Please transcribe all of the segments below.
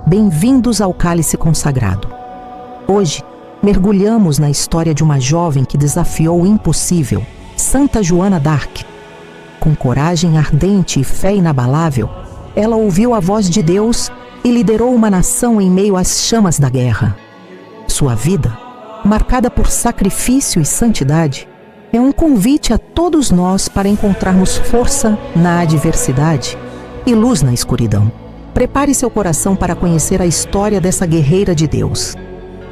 Bem-vindos ao Cálice Consagrado. Hoje, mergulhamos na história de uma jovem que desafiou o impossível, Santa Joana d'Arc. Com coragem ardente e fé inabalável, ela ouviu a voz de Deus e liderou uma nação em meio às chamas da guerra. Sua vida, marcada por sacrifício e santidade, é um convite a todos nós para encontrarmos força na adversidade e luz na escuridão. Prepare seu coração para conhecer a história dessa guerreira de Deus.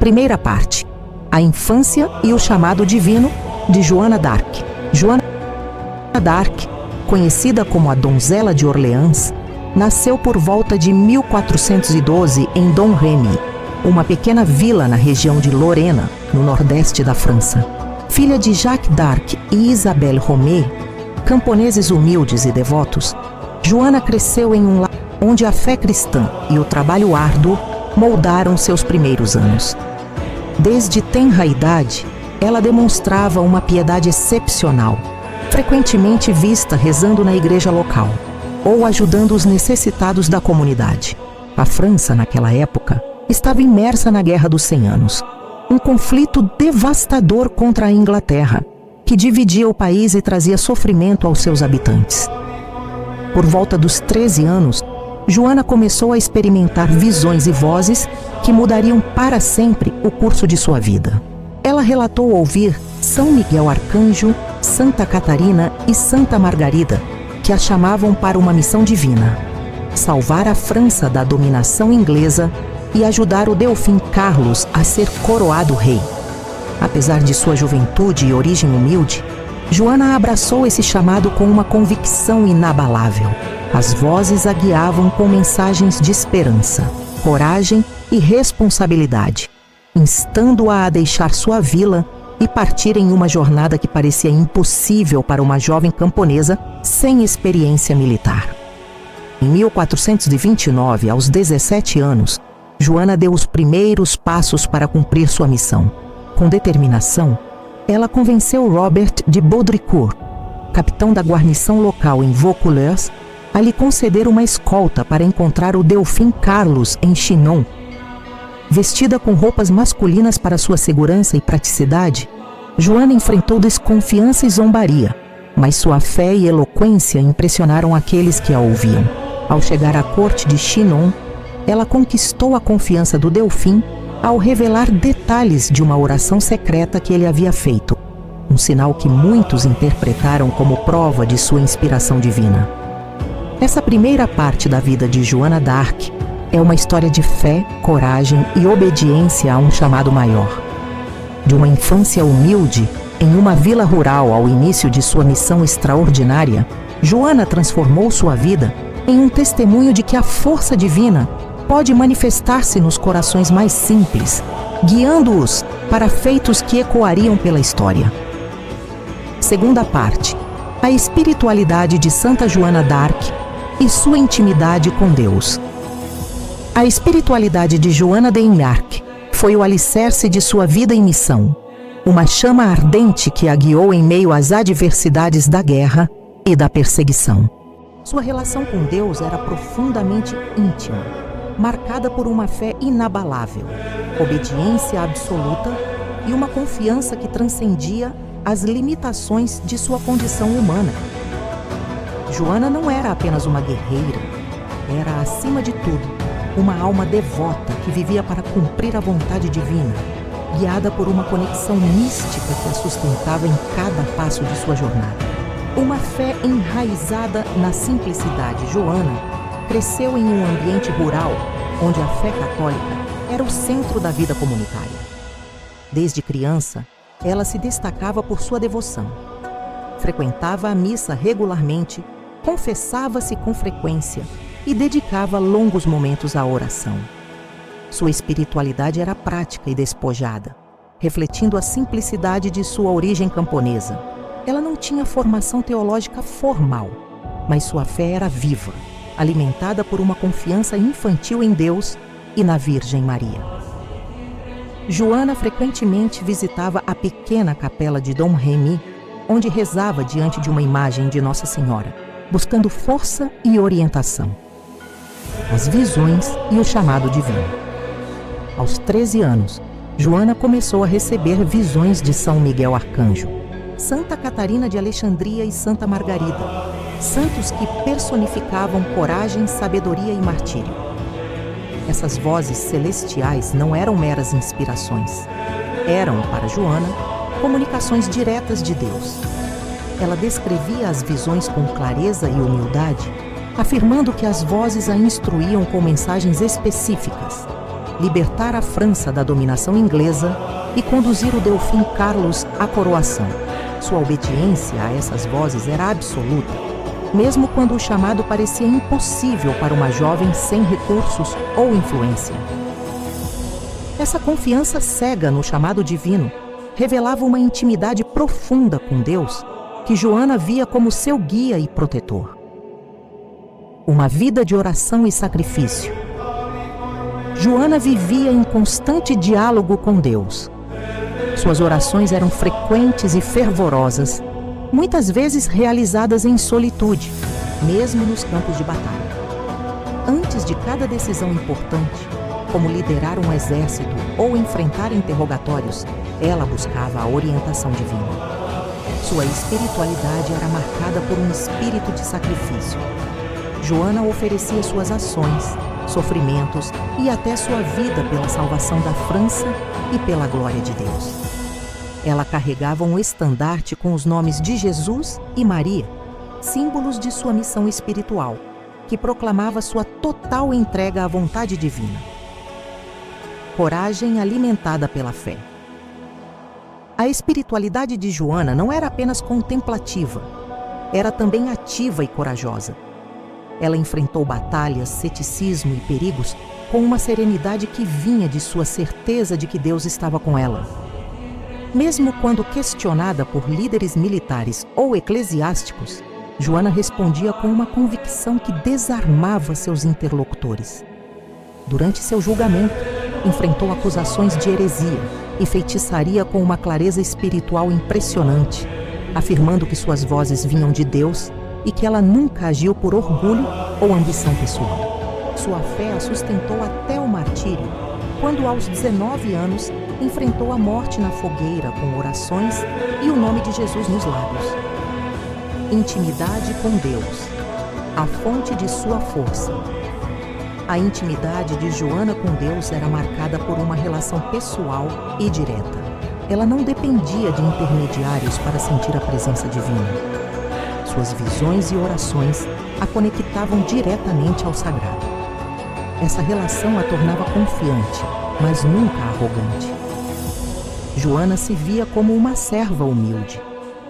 Primeira parte: a infância e o chamado divino de Joana d'Arc. Joana d'Arc, conhecida como a Donzela de Orleans, nasceu por volta de 1412 em Domremy, uma pequena vila na região de Lorena, no nordeste da França. Filha de Jacques d'Arc e Isabelle Romée, camponeses humildes e devotos, Joana cresceu em um lar onde a fé cristã e o trabalho árduo moldaram seus primeiros anos. Desde tenra idade, ela demonstrava uma piedade excepcional, frequentemente vista rezando na igreja local ou ajudando os necessitados da comunidade. A França, naquela época, estava imersa na Guerra dos 100 Anos, um conflito devastador contra a Inglaterra, que dividia o país e trazia sofrimento aos seus habitantes. Por volta dos 13 anos, Joana começou a experimentar visões e vozes que mudariam para sempre o curso de sua vida. Ela relatou ouvir São Miguel Arcanjo, Santa Catarina e Santa Margarida, que a chamavam para uma missão divina: salvar a França da dominação inglesa e ajudar o Delfim Carlos a ser coroado rei. Apesar de sua juventude e origem humilde, Joana abraçou esse chamado com uma convicção inabalável. As vozes a guiavam com mensagens de esperança, coragem e responsabilidade, instando-a a deixar sua vila e partir em uma jornada que parecia impossível para uma jovem camponesa sem experiência militar. Em 1429, aos 17 anos, Joana deu os primeiros passos para cumprir sua missão. Com determinação, ela convenceu Robert de Baudricourt, capitão da guarnição local em Vaucouleurs, a lhe conceder uma escolta para encontrar o Delfim Carlos em Chinon. Vestida com roupas masculinas para sua segurança e praticidade, Joana enfrentou desconfiança e zombaria, mas sua fé e eloquência impressionaram aqueles que a ouviam. Ao chegar à corte de Chinon, ela conquistou a confiança do Delfim ao revelar detalhes de uma oração secreta que ele havia feito, um sinal que muitos interpretaram como prova de sua inspiração divina. Essa primeira parte da vida de Joana d'Arc é uma história de fé, coragem e obediência a um chamado maior. De uma infância humilde, em uma vila rural ao início de sua missão extraordinária, Joana transformou sua vida em um testemunho de que a força divina pode manifestar-se nos corações mais simples, guiando-os para feitos que ecoariam pela história. Segunda parte: a espiritualidade de Santa Joana d'Arc e sua intimidade com Deus. A espiritualidade de Joana d'Arc foi o alicerce de sua vida em missão, uma chama ardente que a guiou em meio às adversidades da guerra e da perseguição. Sua relação com Deus era profundamente íntima, marcada por uma fé inabalável, obediência absoluta e uma confiança que transcendia as limitações de sua condição humana. Joana não era apenas uma guerreira, era, acima de tudo, uma alma devota que vivia para cumprir a vontade divina, guiada por uma conexão mística que a sustentava em cada passo de sua jornada. Uma fé enraizada na simplicidade, Joana cresceu em um ambiente rural, onde a fé católica era o centro da vida comunitária. Desde criança, ela se destacava por sua devoção. Frequentava a missa regularmente, confessava-se com frequência e dedicava longos momentos à oração. Sua espiritualidade era prática e despojada, refletindo a simplicidade de sua origem camponesa. Ela não tinha formação teológica formal, mas sua fé era viva, alimentada por uma confiança infantil em Deus e na Virgem Maria. Joana frequentemente visitava a pequena capela de Domremy, onde rezava diante de uma imagem de Nossa Senhora, buscando força e orientação. as visões e o chamado divino. Aos 13 anos, Joana começou a receber visões de São Miguel Arcanjo, Santa Catarina de Alexandria e Santa Margarida, santos que personificavam coragem, sabedoria e martírio. Essas vozes celestiais não eram meras inspirações. Eram, para Joana, comunicações diretas de Deus. Ela descrevia as visões com clareza e humildade, afirmando que as vozes a instruíam com mensagens específicas: libertar a França da dominação inglesa e conduzir o Delfim Carlos à coroação. Sua obediência a essas vozes era absoluta, mesmo quando o chamado parecia impossível para uma jovem sem recursos ou influência. Essa confiança cega no chamado divino revelava uma intimidade profunda com Deus que Joana via como seu guia e protetor. Uma vida de oração e sacrifício. Joana vivia em constante diálogo com Deus. Suas orações eram frequentes e fervorosas, muitas vezes realizadas em solitude, mesmo nos campos de batalha. Antes de cada decisão importante, como liderar um exército ou enfrentar interrogatórios, ela buscava a orientação divina. Sua espiritualidade era marcada por um espírito de sacrifício. Joana oferecia suas ações, sofrimentos e até sua vida pela salvação da França e pela glória de Deus. Ela carregava um estandarte com os nomes de Jesus e Maria, símbolos de sua missão espiritual, que proclamava sua total entrega à vontade divina. Coragem alimentada pela fé. A espiritualidade de Joana não era apenas contemplativa, era também ativa e corajosa. Ela enfrentou batalhas, ceticismo e perigos com uma serenidade que vinha de sua certeza de que Deus estava com ela. Mesmo quando questionada por líderes militares ou eclesiásticos, Joana respondia com uma convicção que desarmava seus interlocutores. Durante seu julgamento, enfrentou acusações de heresia e feitiçaria com uma clareza espiritual impressionante, afirmando que suas vozes vinham de Deus e que ela nunca agiu por orgulho ou ambição pessoal. Sua fé a sustentou até o martírio, quando aos 19 anos enfrentou a morte na fogueira com orações e o nome de Jesus nos lábios. Intimidade com Deus, a fonte de sua força. A intimidade de Joana com Deus era marcada por uma relação pessoal e direta. Ela não dependia de intermediários para sentir a presença divina. Suas visões e orações a conectavam diretamente ao sagrado. Essa relação a tornava confiante, mas nunca arrogante. Joana se via como uma serva humilde,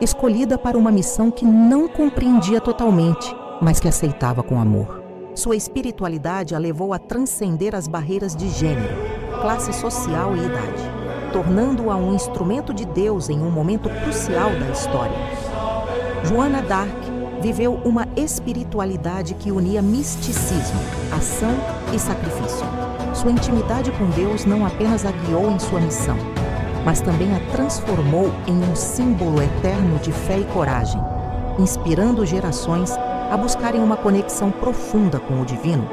escolhida para uma missão que não compreendia totalmente, mas que aceitava com amor. Sua espiritualidade a levou a transcender as barreiras de gênero, classe social e idade, tornando-a um instrumento de Deus em um momento crucial da história. Joana d'Arc viveu uma espiritualidade que unia misticismo, ação e sacrifício. Sua intimidade com Deus não apenas a guiou em sua missão, mas também a transformou em um símbolo eterno de fé e coragem, inspirando gerações a buscarem uma conexão profunda com o divino,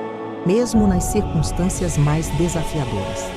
mesmo nas circunstâncias mais desafiadoras.